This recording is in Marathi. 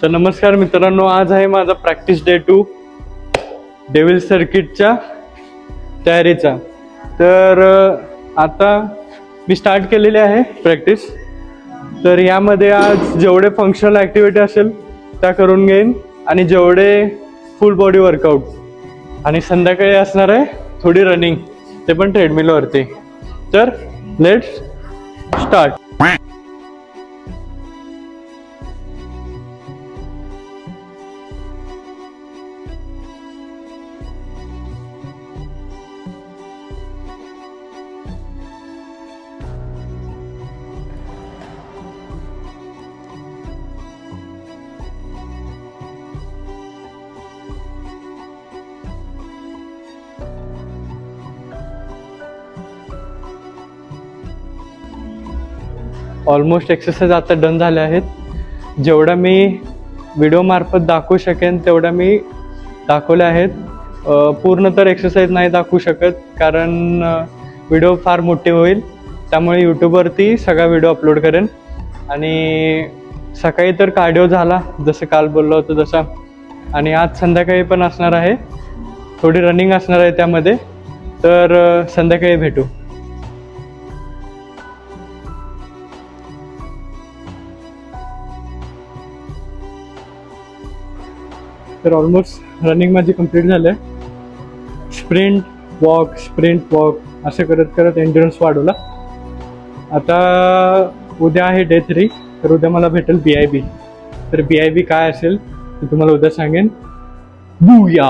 तर नमस्कार मित्रांनो, आज आहे माझा प्रॅक्टिस डे 2 डेव्हिल सर्किटच्या तयारीचा। तर आता मी स्टार्ट केलेली आहे प्रॅक्टिस। तर यामध्ये आज जेवढे फंक्शनल ॲक्टिव्हिटी असेल त्या करून घेईन आणि जेवढे फुल बॉडी वर्कआउट आणि संध्याकाळी असणार आहे थोडी रनिंग, ते पण ट्रेडमिलवरती। तर लेट्स स्टार्ट। ऑलमोस्ट एक्सरसाइज आता डन झाल्या आहेत। जेवढा मी व्हिडिओ मार्फत दाखवू शकेन तेवढा मी दाखवल्या आहेत। पूर्ण तर एक्सरसाइज नाही दाखवू शकत, कारण व्हिडिओ फार मोठे होईल। त्यामुळे यूट्यूबवरती सगळा व्हिडिओ अपलोड करेन। आणि सकाळी तर कार्डिओ झाला, जसं काल बोललो होतो तसा, आणि आज संध्याकाळी पण असणार आहे, थोडी रनिंग असणार आहे त्यामध्ये। तर संध्याकाळी भेटू। तर ऑलमोस्ट रनिंग माझी कंप्लीट झाली आहे। स्प्रिंट वॉक असं करत करत एंड्युरन्स वाढवला। आता उद्या आहे डे 3, तर उद्या मला भेटेल BIB। तर BIB काय असेल ते तुम्हाला उद्या सांगेन। बूया।